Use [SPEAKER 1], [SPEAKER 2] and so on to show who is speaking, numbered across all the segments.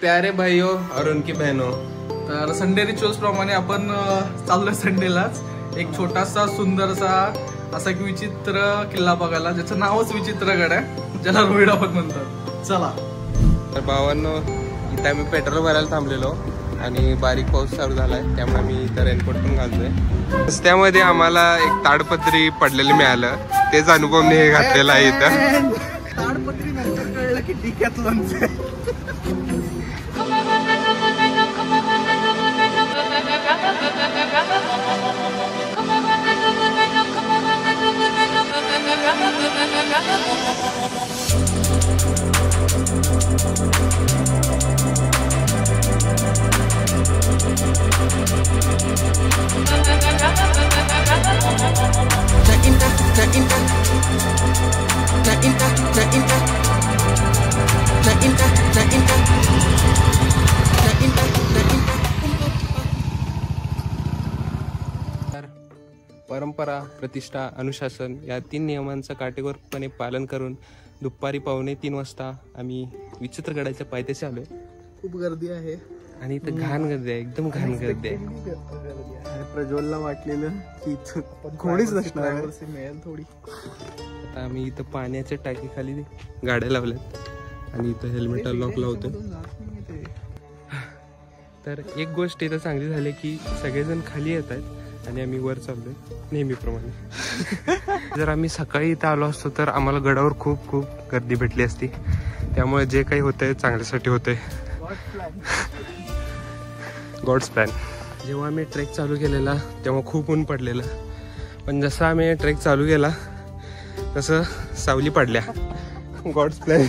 [SPEAKER 1] प्यारे भाइयों और उनकी बहनों,
[SPEAKER 2] तर संडे रिच्युअल्स प्रमाणे आपण चाललोय संडेलाच एक छोटासा सुंदरसा असा एक विचित्र किल्ला बघायला, ज्याचं नावच विचित्रगड आहे, ज्याला रोहिडा पण म्हणतात. चला.
[SPEAKER 1] तर भावांनो, इथे आम्ही पेट्रोल भरायला थांबलेलो आणि बारीक पाऊस चालू झालाय, त्यामुळे आम्ही इथं रेनकोट पण घालतोय. रस्त्यामध्ये आम्हाला एक ताडपत्री पडलेलं मिळालं, तेच अनुभवने घातलेलं आहे इथं.
[SPEAKER 2] ताडपत्री नंतर कळलं की डिकॅथलॉनचं आहे.
[SPEAKER 1] परंपरा, प्रतिष्ठा, अनुशासन या 3 नियमांचं काटेकोरपणे पालन करून दुपारी 2:45 वाजता आम्ही विचित्रगडाच्या पायथ्याशी आलोय.
[SPEAKER 2] खूप गर्दी आहे
[SPEAKER 1] आणि इथं घाण गर्दी आहे, एकदम घाण गर्दी आहे.
[SPEAKER 2] प्रज्वलला वाटलेलं की थोडीच नसणार मिळेल थोडी.
[SPEAKER 1] आता आम्ही इथं पाण्याच्या टाकीखाली गाड्या लावल्यात आणि इथं हेल्मेट लॉक लावतोय. तर एक गोष्ट इथं चांगली झाली की सगळेजण खाली येत आहेत आणि आम्ही वर चाललोय नेहमीप्रमाणे. जर आम्ही सकाळी इथं आलो असतो तर आम्हाला गडावर खूप खूप गर्दी भेटली असती. त्यामुळे जे काही होतंय चांगल्यासाठी होतंय. God's plan. जेव्हा आम्ही ट्रेक चालू केलेला तेव्हा खूप ऊन पडलेलं, पण जसं आम्ही ट्रेक चालू केला तसं सावली पडल्या. God's plan.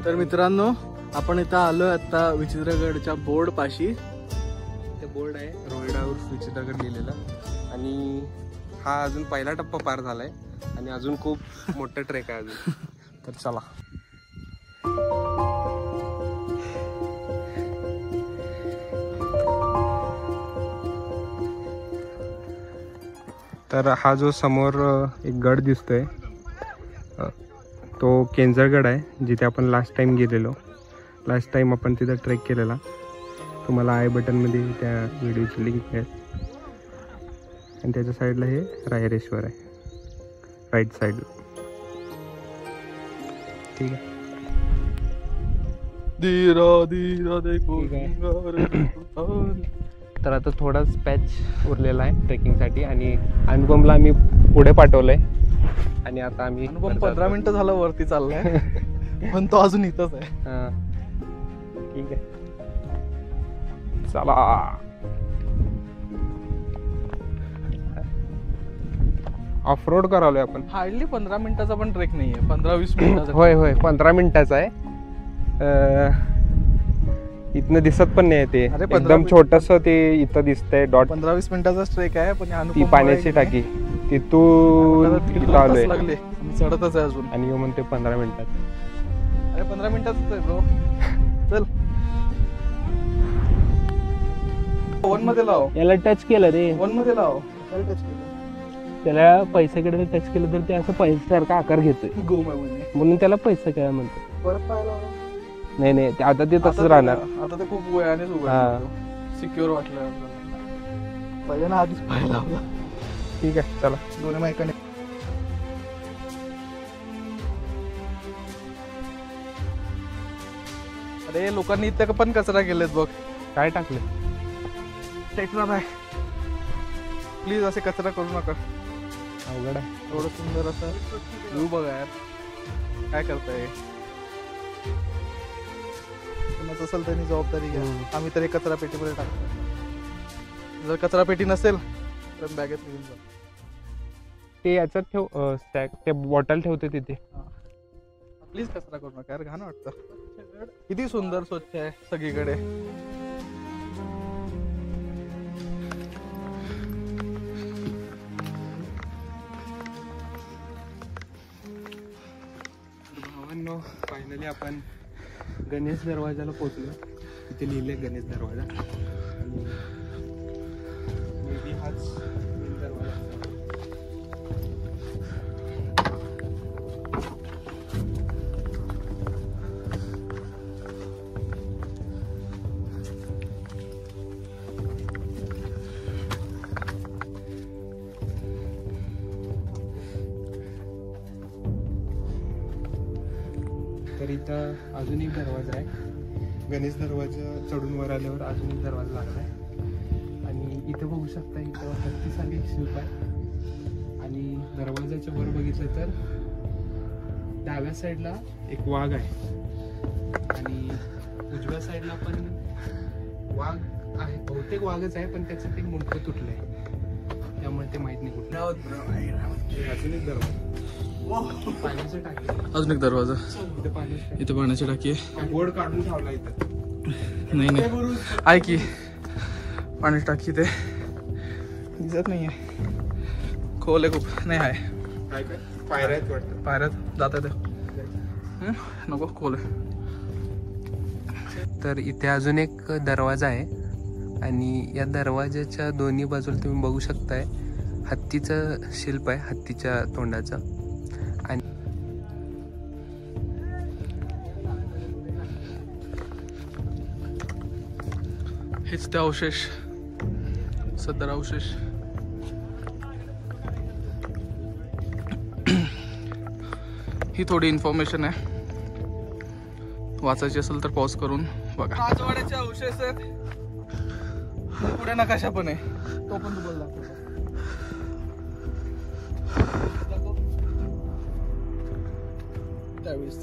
[SPEAKER 2] तर मित्रांनो, आपण इथं आलोय आता विचित्रगडच्या बोर्ड पाशी.
[SPEAKER 1] बोर्ड आहे रोहिडा उर्फ विचित्रगड लिहिलेला, आणि हा अजून पहिला टप्पा पार झालाय आणि अजून खूप मोठं ट्रेक आहे अजून. तर चला. तर हा जो समोर एक गड दिसतोय तो केंजरगड आहे, जिथे आपण लास्ट टाइम आपण तिथं ट्रेक केलेला. तुम्हाला आय बटनमध्ये त्या व्हिडिओची लिंक मिळेल. आणि त्याच्या साईडला हे रायरेश्वर आहे, राईट साईडला. ठीक आहे. तर आता थोडाच पॅच उरलेला आहे ट्रेकिंगसाठी आणि अनुपमला आम्ही पुढे पाठवलंय. आणि आता आम्ही
[SPEAKER 2] 15 मिनिटं झालं वरती चाललाय, पण तो अजून इथंच आहे.
[SPEAKER 1] हां, ठीक आहे. चला. ऑफ रोड करालोय आपण.
[SPEAKER 2] हार्डली 15 मिनिटाचा पण ट्रेक नाहीये, 15-20 मिनिटाचा.
[SPEAKER 1] होय 15 मिनिटाचा आहे. इथनं दिसत पण नाही ते, एकदम छोटस ते इथं दिसतंय डॉट.
[SPEAKER 2] 15-20 मिनिटाचा ट्रेक आहे, पण
[SPEAKER 1] ती पाण्याची टाकी तिथून इथं आलोय.
[SPEAKER 2] चढतच आहे अजून
[SPEAKER 1] आणि म्हणते 15 मिनिटात.
[SPEAKER 2] अरे 15 मिनिटाच आहे ब्रो. चल. वन मध्ये लाव.
[SPEAKER 3] याला टच केलं रे.
[SPEAKER 2] वन मध्ये लाव. टच केलं.
[SPEAKER 3] त्याला पैशाकडे टच केलं तर ते असं पैशासारखा आकार घेतोय, म्हणून त्याला पैसा काय म्हणतो.
[SPEAKER 2] परत पाहायला
[SPEAKER 3] नाही आता ते तसंच राहणार.
[SPEAKER 2] आता ते खूप वेळानेच उघडलं. सिक्युअर वाटलं पहिले ना, आधीच पाहायला.
[SPEAKER 1] ठीक आहे, चला.
[SPEAKER 2] दोन्ही मायकाने. अरे लोकांनी इथं पण कचरा केलेत बघ.
[SPEAKER 1] काय टाकलं?
[SPEAKER 2] टेक्नॉल आहे. प्लीज असे कचरा करू नका.
[SPEAKER 1] अवघड आहे.
[SPEAKER 2] थोडं सुंदर असं व्ह्यू बघा यार. काय करताय? कोणाचं असेल त्यांनी जबाबदारी घ्या. आम्ही तर एक कचरा पेटीमध्ये टाकतो. जर कचरा पेटी नसेल तर बॅगेत घेऊन जा.
[SPEAKER 1] ते याच्यात ठेव, स्टॅक ते बॉटल ठेवते तिथे.
[SPEAKER 2] प्लीज कचरा करू नका यार, घाण वाटतं. किती सुंदर स्वच्छ आहे सगळीकडे.
[SPEAKER 1] भावांनो, फायनली आपण गणेश दरवाजाला पोहोचलो. इथे लिहिले गणेश दरवाजा. आणि मे बी हाच मेन दरवाजा. इथं अजून एक दरवाजा आहे. गणेश दरवाजा चढून वर आल्यावर अजून एक दरवाजा लागला आहे. आणि इथं बघू शकता, इथं हत्तीसारखी एक शिल्प आहे. आणि दरवाजाच्या वर बघितलं तर डाव्या साईडला एक वाघ आहे आणि उजव्या साईडला पण वाघ आहे. बहुतेक वाघच आहे, पण त्याचं ते मुंडकं तुटलंय, त्यामुळे ते माहित नाही कुठलं. अजून एक दरवाजा, पाण्याचं टाकी,
[SPEAKER 2] अजून एक दरवाजा,
[SPEAKER 1] इथं पाण्याचं
[SPEAKER 2] इथं पाण्याची टाकी आहे.
[SPEAKER 1] बोर्ड काढून ठेवला इथं.
[SPEAKER 2] नाही आहे की पाण्याची टाकी ते दिसत नाहीये. खोल आहे खूप. नाही आहे,
[SPEAKER 1] काय काय पायऱ्या आहेत वाटतं.
[SPEAKER 2] पायऱ्यात जात आहे नको, खोल आहे.
[SPEAKER 3] तर इथे अजून एक दरवाजा आहे आणि या दरवाजाच्या दोन्ही बाजूला तुम्ही बघू शकताय हत्तीचं शिल्प आहे, हत्तीच्या तोंडाचं. आणि
[SPEAKER 2] हेच ते अवशेष, सदर अवशेष. ही थोडी इन्फॉर्मेशन आहे, वाचायची असेल तर पॉज करून बघा. राजवाड्याचे अवशेष आहेत. पुढे नकाशा पण आहे, तो पण तुम्हाला दाखवतो. त्यावेळेस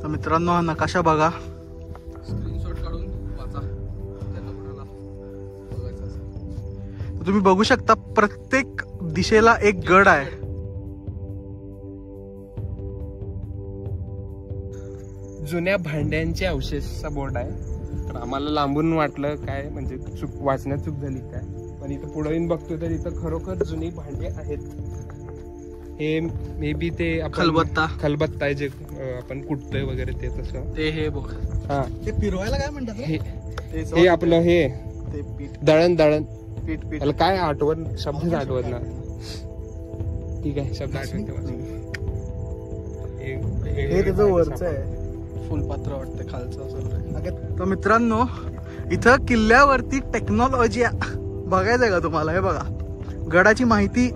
[SPEAKER 2] तर मित्रांनो, हा नकाशा बघा, स्क्रीनशॉट काढून वाचा. त्यांना कोणाला बघायचं असेल तुम्ही बघू शकता, प्रत्येक दिशेला एक गड आहे.
[SPEAKER 3] जुन्या भांड्यांचे अवशेषचा बोर्ड आहे. तर आम्हाला लांबून वाटलं काय म्हणजे चूक, वाचण्यात चूक झाली काय, पण इथं पुढे येऊन बघतो तर इथं खरोखर जुनी भांडे आहेत. हे मे बी ते खलबत्ता आहे जे आपण कुटतोय वगैरे, ते तसं
[SPEAKER 2] ते हे बघ.
[SPEAKER 3] हा,
[SPEAKER 2] ते फिरवायला काय म्हणतात,
[SPEAKER 3] हे आपलं हे
[SPEAKER 2] ते पीठ
[SPEAKER 3] दळण
[SPEAKER 2] पीठ
[SPEAKER 3] त्याला काय आठवत, शब्द आठवत ना. ठीक आहे, शब्द आठवत.
[SPEAKER 2] हे त्याचं वरचं आहे, फुलपात्र वाटतं, खालचं असेल. तर मित्रांनो, इथं किल्ल्यावरती टेक्नॉलॉजी बघायचंय का तुम्हाला? हे बघा, गडाची माहिती.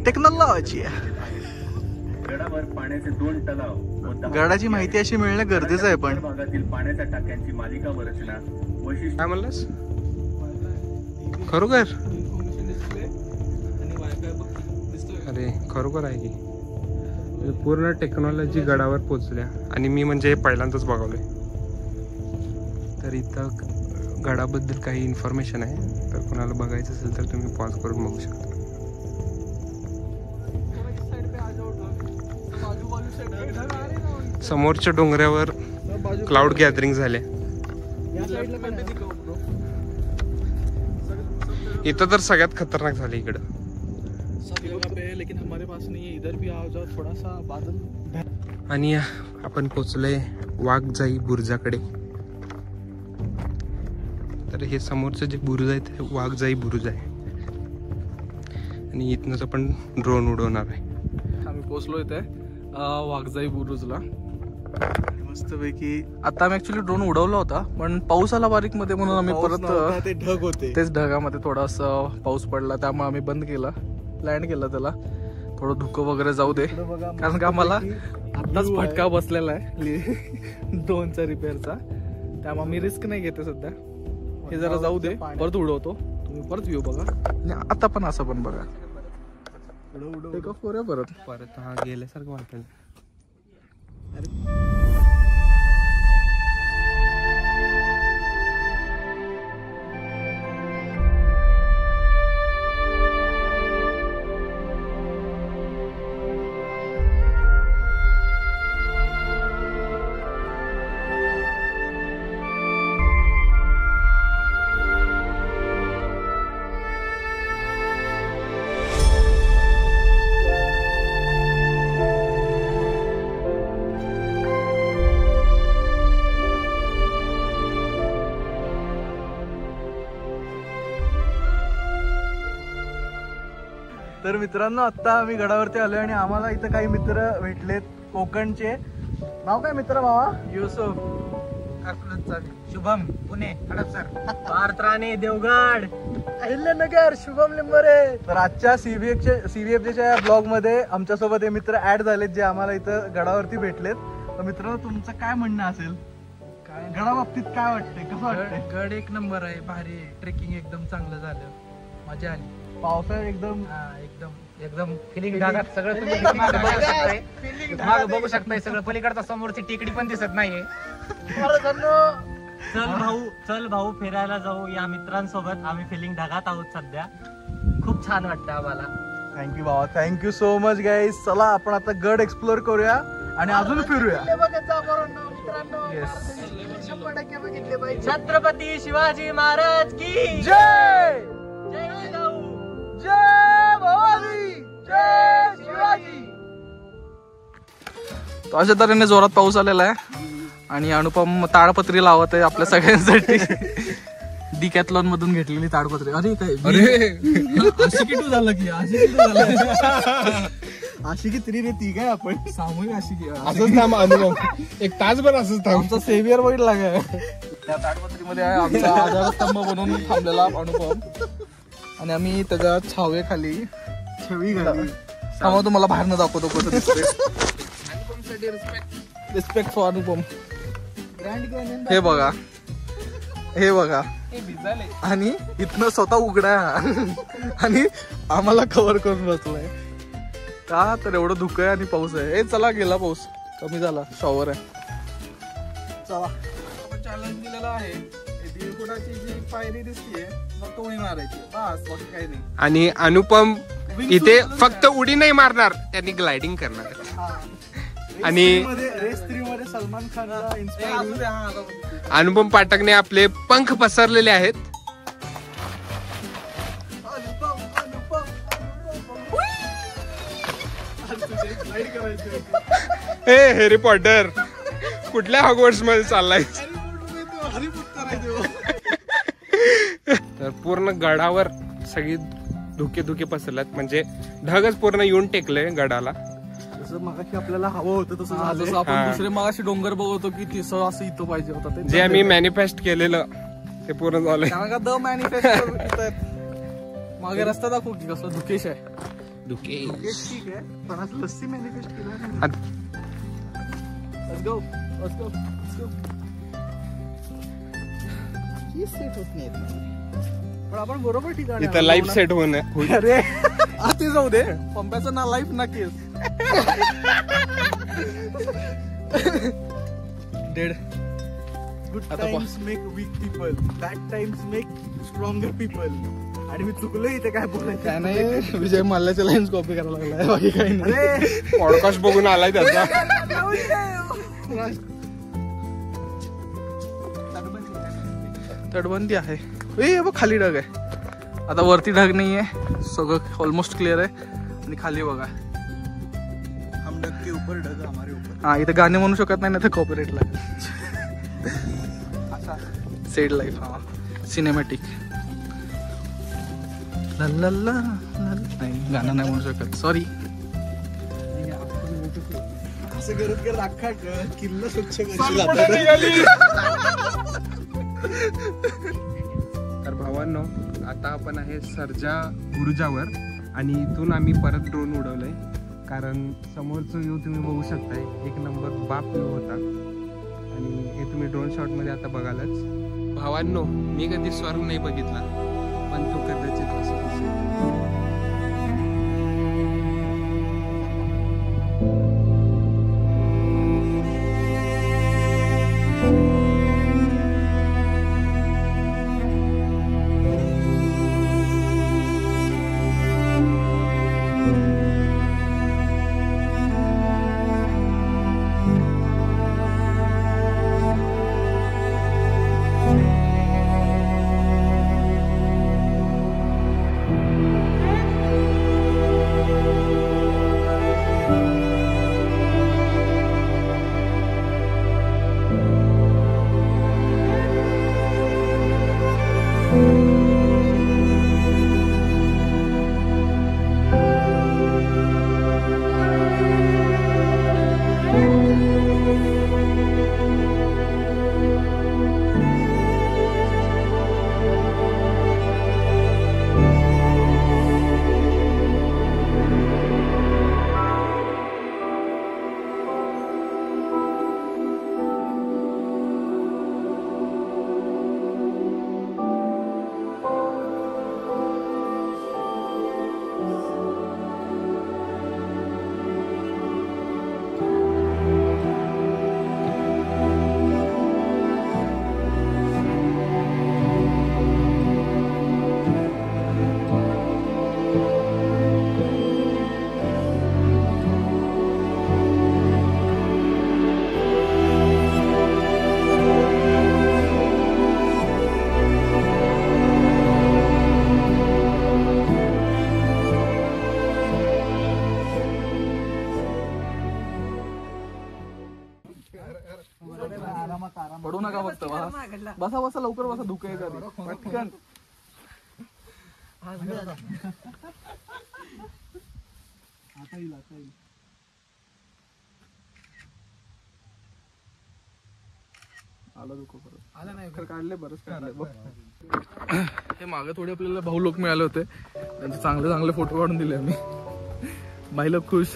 [SPEAKER 2] टेक्नॉलॉजी
[SPEAKER 4] गडावर पाण्याचे 2 तलाव,
[SPEAKER 2] गडाची माहिती अशी मिळणं गरजेचं आहे. पण
[SPEAKER 4] भागातील पाण्याच्या टाक्यांची मालिका व रचना वैशिष्ट्य.
[SPEAKER 3] काय म्हणलास? खरोखर? अरे खरोखर आहे की, पूर्ण टेक्नॉलॉजी गडावर पोचल्या. आणि मी म्हणजे पहिल्यांदाच बघवलंय. तर इथं गडाबद्दल काही इन्फॉर्मेशन आहे, तर कोणाला बघायचं असेल तर तुम्ही पॉज करून बघू शकता. समोरच्या डोंगरावर क्लाउड गॅदरिंग झाले. इथं तर सगळ्यात खतरनाक झाले इकडं.
[SPEAKER 2] लेकिन हमारे पास नहीं है, इधर भी आओ जाओ थोड़ा सा बादल.
[SPEAKER 3] आणि आपण पोचलोय वाघजाई बुरुजाकडे. तर हे समोरचं जे बुरुज आहे ते वाघजाई बुरुज आहे. आणि इथनंच आपण ड्रोन उडवणार आहे.
[SPEAKER 2] आम्ही पोचलो इथे वाघजाई बुरुजला मस्तपैकी. आता आम्ही ऍक्च्युली ड्रोन उडवला होता, पण पाऊस आला बारीक मध्ये, म्हणून आम्ही परत ते ढग होते, तेच ढगामध्ये थोडासा पाऊस पडला, त्यामुळे आम्ही बंद केला, लँड केला त्याला. थोडं धुकं वगैरे जाऊ दे, कारण का आम्हाला आताच फटका बसलेला आहे ड्रोनचा रिपेअरचा, त्यामुळे मी रिस्क नाही घेते सध्या. हे जरा जाऊ दे, परत उडवतो, तुम्ही परत व्ह्यू बघा. आणि आता पण असं पण बघा, टेक ऑफ करूया परत.
[SPEAKER 3] हा गेल्यासारखं वाटेल.
[SPEAKER 2] तर मित्रांनो, आता आम्ही गडावरती आलोय आणि आम्हाला इथं काही मित्र भेटलेत कोकणचे. नाव काय मित्र? मावा युसुफ. अकलूजचा
[SPEAKER 5] शुभम पुणे हडपसर पार्थराणे देवगड
[SPEAKER 2] अहिल्यानगर शुभम लिंबरे. तर आजच्या सीव्हीएफच्या ब्लॉग मध्ये आमच्यासोबत हे मित्र ऍड झालेत जे आम्हाला इथं गडावरती भेटलेत. तर मित्रांनो तुमचं काय म्हणणं असेल? काय गडा बाबतीत काय वाटतंय, कसं वाटतंय?
[SPEAKER 5] गड एक नंबर आहे, भारी ट्रेकिंग एकदम चांगलं झालं, मजा आली.
[SPEAKER 2] पावसाळ्यात एकदम
[SPEAKER 5] एकदम फिलिंग ढगात सगळं तुम्ही मागं बघू शकताय. मागं बघू शकताय सगळं, पलीकडचा समोरची टेकडी पण दिसत नाहीये. चल भाऊ फिरायला जाऊ या मित्रांसोबत. आम्ही फिलिंग ढगात आहोत सध्या, खूप छान वाटतं आम्हाला.
[SPEAKER 2] थँक्यू बाबा, थँक्यू सो मच गाईज. चला आपण आता गड एक्सप्लोर करूया आणि अजून फिरूया.
[SPEAKER 5] छत्रपती शिवाजी महाराज की
[SPEAKER 2] जय.
[SPEAKER 5] जय जिजाऊ.
[SPEAKER 2] जय भवानी, जय शिवाजी. तो अशा तऱ्हेने जोरात पाऊस आलेला आहे आणि अनुपम ताडपत्री लावत आहे आपल्या सगळ्यांसाठी. डिकॅथलॉन मधून घेतलेली ताडपत्री. अरे काय आशिकी टू झालं की आशिकी 3 रे ती काय आपण सामूहिक आशिकी
[SPEAKER 3] असंच नाम अनुभव एक तासभर असंच थांब.
[SPEAKER 2] आमचा सेव्हियर वैड लागाय. त्या ताडपत्रीमध्ये आहे आमचा आधारस्तंभ बनवून थांबलेला अनुपम आणि आम्ही त्याच्या छावे खाली छवी घाली. थांबा तुम्हाला बाहेर न दाखवतो कसं दिसतंय. Respect for Anupam. हे बघा, हे बघा, आणि इथनं स्वतः उघडा आणि आम्हाला कव्हर करून बसलाय का तर एवढं धुकं आहे आणि पाऊस आहे. हे चला गेला पाऊस, कमी झाला, शॉवर आहे. चला आपण चॅलेंज दिलेला आहे. 1.5 फुटाची जी पायरी दिसतीये फक्त उडी मारायची बस, बाकी काही नाही.
[SPEAKER 3] आणि अनुपम इथे फक्त उडी नाही मारणार, त्यांनी ग्लायडिंग करणार. आणि
[SPEAKER 2] रेस 3 मध्ये सलमान खानला इन्स्पायर
[SPEAKER 3] अनुपम पाठकने आपले पंख पसरलेले आहेत. हे हॅरी पॉटर कुठल्या हॉगवर्ड्स मध्ये चाललाय? तर पूर्ण गडावर सगळी धुके पसरल्यात, म्हणजे ढगच पूर्ण येऊन टेकले गडाला.
[SPEAKER 2] जसं मगाशी आपल्याला हवं होतं तसं जसं आपण दुसरे मगाशी डोंगर बघतो की तिसं असं इथं पाहिजे होतं
[SPEAKER 3] जे आम्ही मॅनिफेस्ट केलेलं ते पूर्ण झालंय.
[SPEAKER 2] कारण का द मॅनिफेस्ट मागे रस्ता दाखवू की कसं धुकेश आहे.
[SPEAKER 3] धुके
[SPEAKER 2] ठीक आहे पण असं लस्सी मॅनिफेस्ट केलं. Let's go. सेट होत नाही पण आपण बरोबर ठिकाणी
[SPEAKER 3] इथं लाईफ सेट होईल.
[SPEAKER 2] अरे आती जाऊ दे, पंप्याचं ना लाईफ ना case. Dead. Good times make weak people, bad times make stronger people. आणि मी चुकलो इथे काय बोलायचं काय नाही. विजय मल्ल्याच्या लाईन्स कॉपी करायला लागलाय, बाकी काही नाही.
[SPEAKER 3] पॉडकास्ट बघून आलाय त्याचा.
[SPEAKER 2] तटबंदी आहे. ए बघ खाली ढग आहे. आता वरती ढग नाहीये, सगळं ऑलमोस्ट क्लिअर आहे. आणि खाली बघा, हम ढग के ऊपर ढग हमारे ऊपर. हा इथे गाणे म्हणू शकत नाही ना, तर कॉपीराइट लागेल. सेड लाईफ, हा सिनेमॅटिक. नाही गाणं नाही म्हणू शकत, सॉरी. असं करत अख्खा किल्ला स्वच्छ
[SPEAKER 3] तर भावांनो, आता आपण आहे सर्जा बुरुजावर आणि इथून आम्ही परत ड्रोन उडवलंय. कारण समोरचं व्ह्यू तुम्ही बघू शकताय, 1 नंबर बाप व्ह्यू होता. आणि हे तुम्ही ड्रोन शॉट मध्ये आता बघालच. भावांनो, मी कधी स्वर्ग नाही बघितला, पण तो कदाचित असं दिसेल.
[SPEAKER 2] बसा बसा लवकर बसा धुकं आहे घरी. पटकन आला धुकं परत आला नाही काढले बरंच काढले बघ. हे मागे थोडे आपल्याला भाऊ लोक मिळाले होते त्यांचे चांगले चांगले फोटो काढून दिले आम्ही. बाई लोक खुश.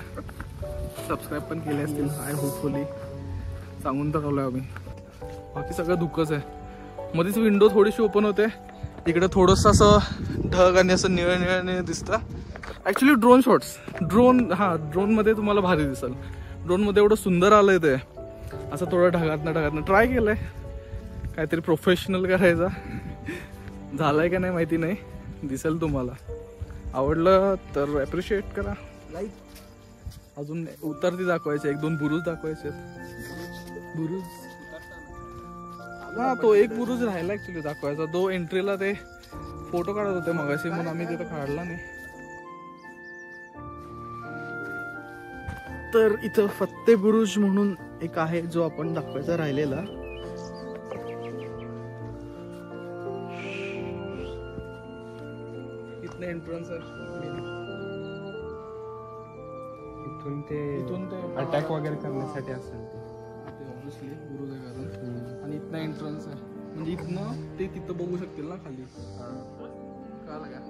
[SPEAKER 2] सबस्क्राईब पण केले असतील आय होपफुली. सांगून तर ठेवलं आम्ही. बाकी सगळं धुकंच आहे. मध्येच विंडो थोडीशी ओपन होते. इकडे थोडंसं असं ढग आणि असं निळं निळं दिसतं. ॲक्च्युली ड्रोन शॉट्स ड्रोनमध्ये तुम्हाला भारी दिसेल. ड्रोनमध्ये एवढं सुंदर आलंय ते. असं थोडं ढगातनं ट्राय केलंय काहीतरी प्रोफेशनल करायचा. झालंय का नाही माहिती नाही. दिसेल तुम्हाला. आवडलं तर ॲप्रिशिएट करा. लाईक. अजून उतरती दाखवायचे 1-2 बुरुज दाखवायचे. बुरुज हा तो एक बुरुज राहिला ऍक्च्युली दाखवायचा. तो एंट्रीला ते फोटो काढत होते मगाशी म्हणून आम्ही तिथं काढला नाही. तर इथं फत्ते बुरुज म्हणून एक आहे जो आपण दाखवायचा राहिलेला. इथलं एंट्रन्स आहे.
[SPEAKER 1] इथून ते अटॅक वगैरे करण्यासाठी असेल
[SPEAKER 2] ते ऑब्विसली बुरुज आहे कारण. आणि इथनं एंट्रन्स आहे म्हणजे इथनं ते तिथं बघू शकतील ना खाली. कळलं का?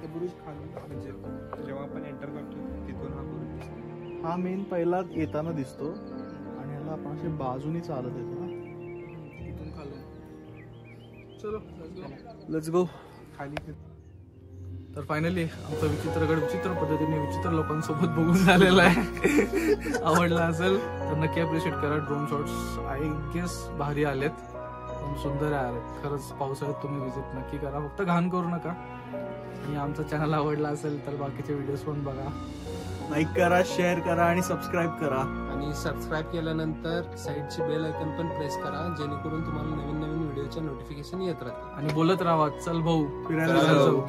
[SPEAKER 1] ते बुरुज खाली म्हणजे जेव्हा आपण एंटर करतो तिथून हा बुरुज दिसतो.
[SPEAKER 6] हा मेन पहिला येताना दिसतो आणि ह्याला आपण असे बाजूनी चालत येतो ना
[SPEAKER 2] इथून खालून. चलो
[SPEAKER 6] लेट्स गो.
[SPEAKER 1] खाली
[SPEAKER 2] तर फायनली आमचा विचित्रगड विचित्र पद्धतीने विचित्र लोकांसोबत बघून झालेला आहे. आवडला असेल तर नक्की अप्रिशिएट करा. ड्रोन शॉट्स आय गेस भारी आलेत. पण सुंदर आहे खरंच. पावसाळ्यात तुम्ही विजिट नक्की करा. फक्त घाण करू नका. आणि आमचा चॅनल आवडला असेल तर बाकीचे व्हिडिओज पण बघा.
[SPEAKER 6] लाईक करा, शेअर करा आणि सबस्क्राईब करा.
[SPEAKER 3] आणि सबस्क्राईब केल्यानंतर साईडची बेल आयकॉन पण प्रेस करा जेणेकरून तुम्हाला नवीन नवीन व्हिडिओचे नोटिफिकेशन येत राहतील.
[SPEAKER 2] आणि बोलत राहा चल भाऊ
[SPEAKER 6] फिरायला
[SPEAKER 2] जाऊ.